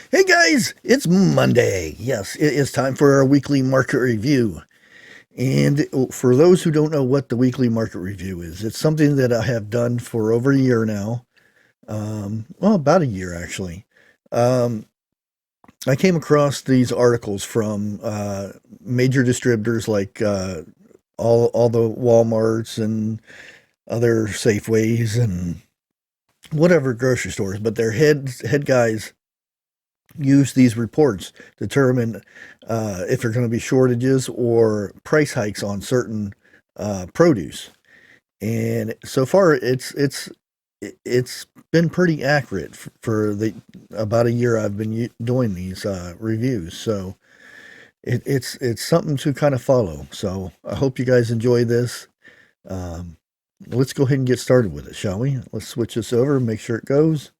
Hey guys, it's Monday. Yes, it is time for our weekly market review. And for those who don't know what the weekly market review is, it's something that I have done for over a year now. Well, about a year actually. Um, I came across these articles from major distributors like all the WalMarts and other Safeways and whatever grocery stores, but their head guys use these reports to determine if there are going to be shortages or price hikes on certain produce. And so far, it's been pretty accurate for the about a year I've been doing these reviews. So it's something to kind of follow. So I hope you guys enjoy this. Um, let's go ahead and get started with it, shall we? Let's switch this over and make sure it goes.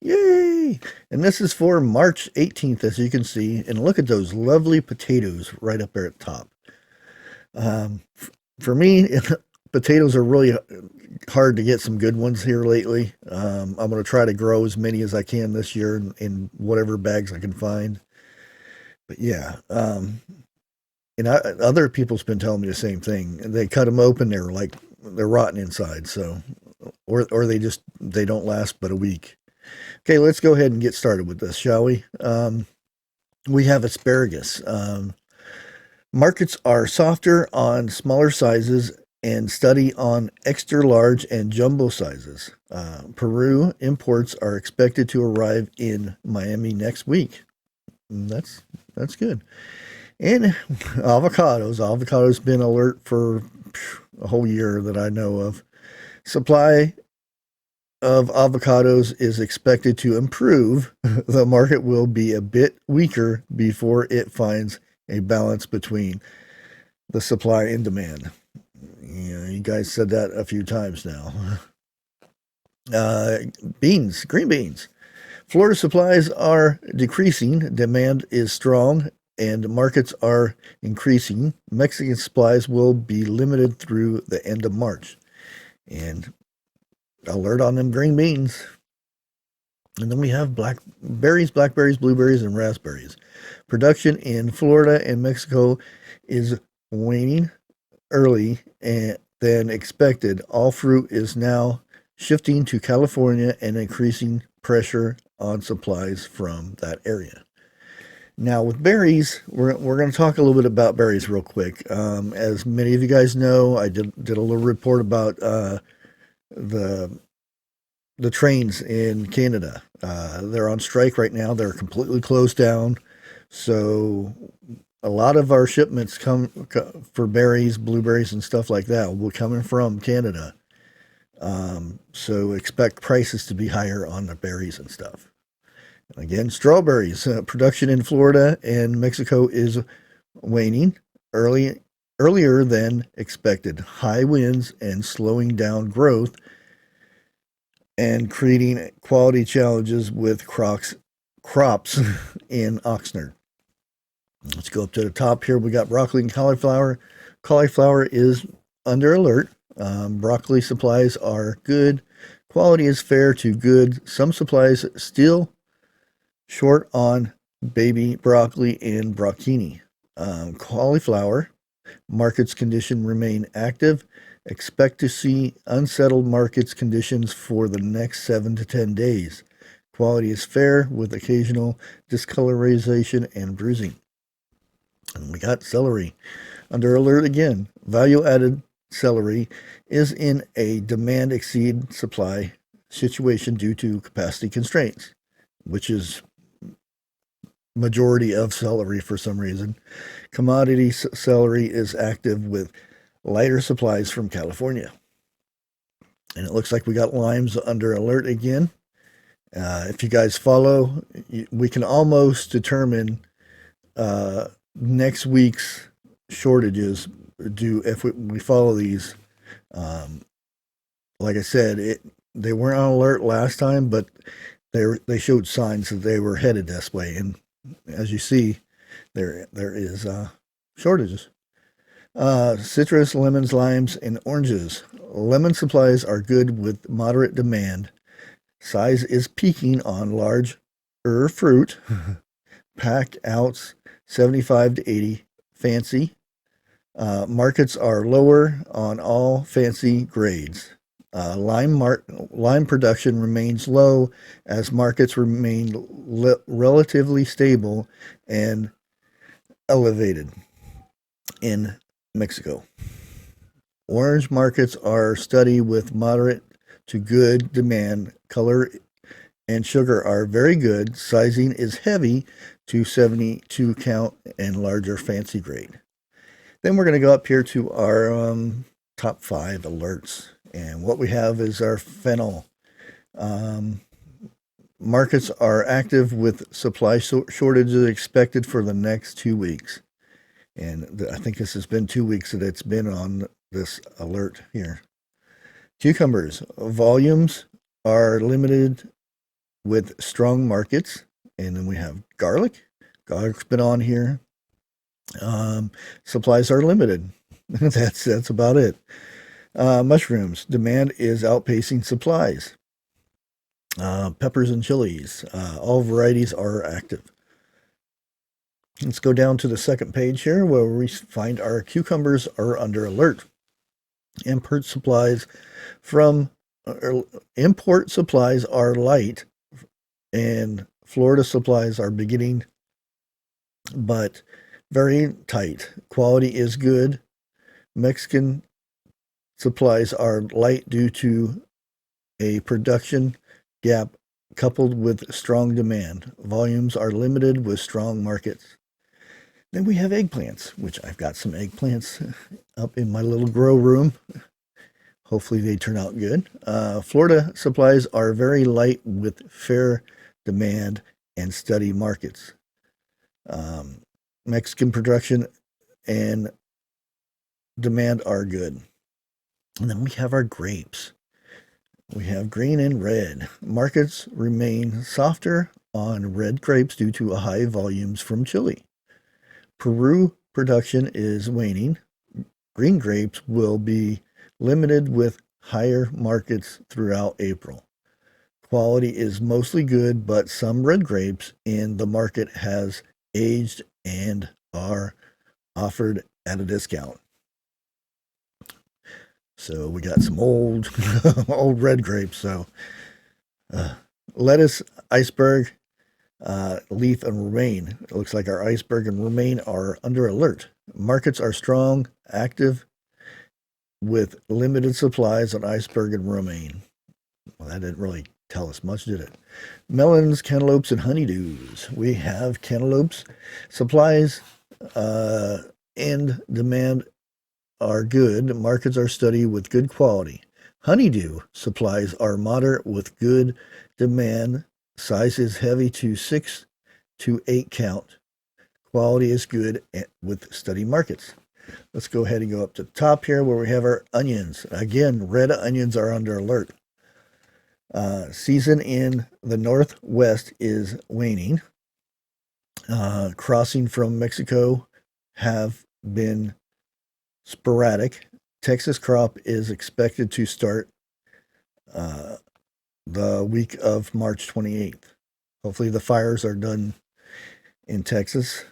Yay! And this is for March 18th, as you can see. And look at those lovely potatoes right up there at the top. For me, potatoes are really hard to get some good ones here lately. I'm going to try to grow as many as I can this year in whatever bags I can find. But yeah, and other people's been telling me the same thing. They cut them open, they're rotten inside. So, or they don't last but a week. Okay, let's go ahead and get started with this, shall we? We have asparagus. Markets are softer on smaller sizes and steady on extra large and jumbo sizes. Peru imports are expected to arrive in Miami next week. That's good. And avocados. Avocados been alert for a whole year that I know of. Supply of avocados is expected to improve. The market will be a bit weaker before it finds a balance between the supply and demand. You guys said that a few times now. Green beans. Florida supplies are decreasing, demand is strong, and markets are increasing. Mexican supplies will be limited through the end of March. And alert on them green beans. And then we have blackberries, blueberries, and raspberries. Production in Florida and Mexico is waning early than expected. All fruit is now shifting to California and increasing pressure on supplies from that area. Now, with berries, we're going to talk a little bit about berries real quick. As many of you guys know, I did a little report about the trains in Canada. They're on strike right now. They're completely closed down. So a lot of our shipments come for berries, blueberries, and stuff like that will coming from Canada. So expect prices to be higher on the berries and stuff. Again, strawberries. Production in Florida and Mexico is waning earlier than expected. High winds and slowing down growth and creating quality challenges with crops in Oxnard. Let's go up to the top here. We got broccoli and cauliflower. Cauliflower is under alert. Broccoli supplies are good. Quality is fair to good. Some supplies still short on baby broccoli and brocchini. Cauliflower markets condition remain active. Expect to see unsettled markets conditions for the next 7 to 10 days. Quality is fair with occasional discolorization and bruising. And we got celery. Under alert again. Value added celery is in a demand exceed supply situation due to capacity constraints, which is majority of celery for some reason. Commodity celery is active with lighter supplies from California. And it looks like we got limes under alert again. If you guys follow, we can almost determine next week's shortages if we follow these. Like I said, they weren't on alert last time, but they showed signs that they were headed this way. And as you see, there is shortages. Citrus, lemons, limes, and oranges. Lemon supplies are good with moderate demand. Size is peaking on large fruit, packed outs 75 to 80, fancy. Markets are lower on all fancy grades. Lime production remains low as markets remain relatively stable and elevated in Mexico. Orange markets are steady with moderate to good demand. Color and sugar are very good. Sizing is heavy to 72 count and larger fancy grade. Then we're going to go up here to our top 5 alerts. And what we have is our fennel. Markets are active with supply shortages expected for the next 2 weeks. And I think this has been 2 weeks that it's been on this alert here. Cucumbers. Volumes are limited with strong markets. And then we have garlic. Garlic's been on here. Supplies are limited. That's about it. Mushrooms. Demand is outpacing supplies. Peppers and chilies. All varieties are active. Let's go down to the second page here where we find our cucumbers are under alert. Import supplies are light, and Florida supplies are beginning, but very tight. Quality is good. Mexican supplies are light due to a production gap coupled with strong demand. Volumes are limited with strong markets. Then we have eggplants, which I've got some eggplants up in my little grow room. Hopefully they turn out good. Florida supplies are very light with fair demand and steady markets. Mexican production and demand are good. And then we have our grapes. We have green and red. Markets remain softer on red grapes due to high volumes from Chile. Peru production is waning. Green grapes will be limited with higher markets throughout April. Quality is mostly good, but some red grapes in the market has aged and are offered at a discount. So we got some old red grapes. So lettuce, iceberg, leaf, and romaine. It looks like our iceberg and romaine are under alert. Markets are strong, active, with limited supplies on iceberg and romaine. Well, that didn't really tell us much, did it? Melons, cantaloupes, and honeydews. We have cantaloupes. Supplies and demand are good. Markets are steady with good quality. Honeydew supplies are moderate with good demand. Size is heavy to 6 to 8 count. Quality is good with steady markets. Let's go ahead and go up to the top here where we have our onions. Again, red onions are under alert. Season in the Northwest is waning. Crossing from Mexico have been sporadic. Texas crop is expected to start the week of March 28th. Hopefully the fires are done in Texas.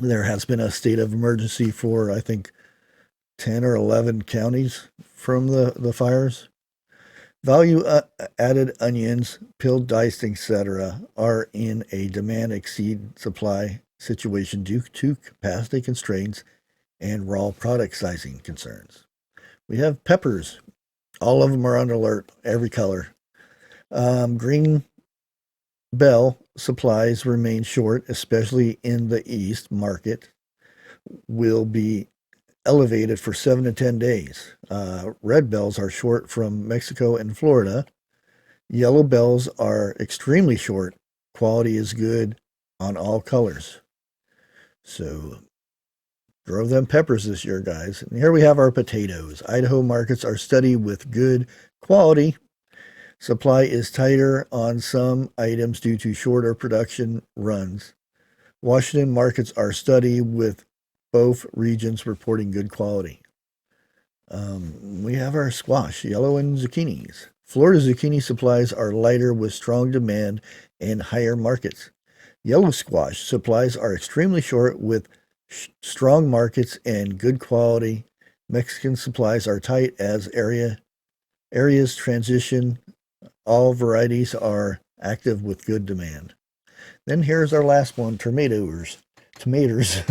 There has been a state of emergency for, I think, 10 or 11 counties from the fires. Value-added onions, peeled, diced, etc., are in a demand exceed supply situation due to capacity constraints and raw product sizing concerns. We have peppers. All of them are on alert, every color. Green bell supplies remain short, especially in the East. Market will be elevated for 7 to 10 days. Red bells are short from Mexico and Florida. Yellow bells are extremely short. Quality is good on all colors. So grow them peppers this year, guys. And here we have our potatoes. Idaho markets are steady with good quality. Supply is tighter on some items due to shorter production runs. Washington markets are steady with both regions reporting good quality. We have our squash, yellow, and zucchinis. Florida zucchini supplies are lighter with strong demand and higher markets. Yellow squash supplies are extremely short with strong markets and good quality. Mexican supplies are tight as areas transition. All varieties are active with good demand. Then here's our last one, tomatoes. Tomatoes.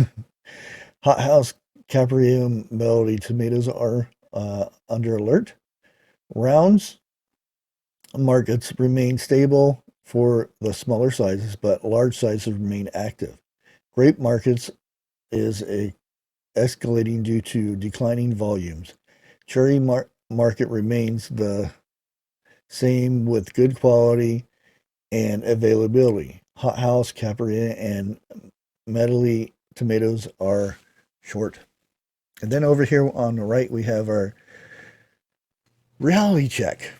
Hothouse Caprio Melody tomatoes are under alert. Rounds markets remain stable for the smaller sizes, but large sizes remain active. Grape markets is escalating due to declining volumes. Cherry market remains the same with good quality and availability. Hothouse, Capri, and Medley tomatoes are short. And then over here on the right, we have our reality check.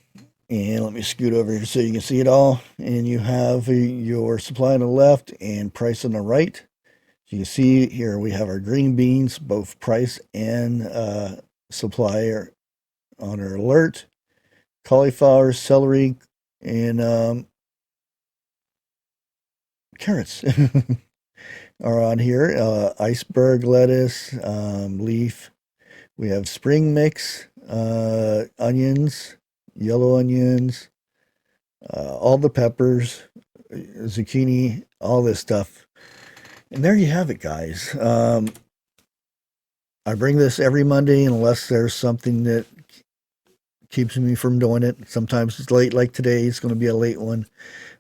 And let me scoot over here so you can see it all. And you have your supply on the left and price on the right. So you can see here we have our green beans, both price and supply are on our alert. Cauliflower, celery, and carrots are on here. Iceberg lettuce, leaf. We have spring mix, onions, yellow onions, all the peppers, zucchini, all this stuff. And there you have it, guys. I bring this every Monday unless there's something that keeps me from doing it. Sometimes it's late, like today. It's going to be a late one.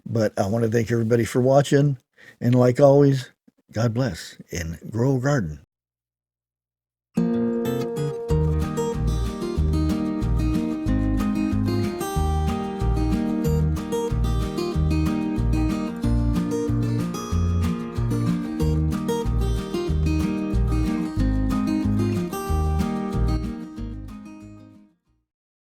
But I want to thank everybody for watching. And like always, God bless and grow a garden.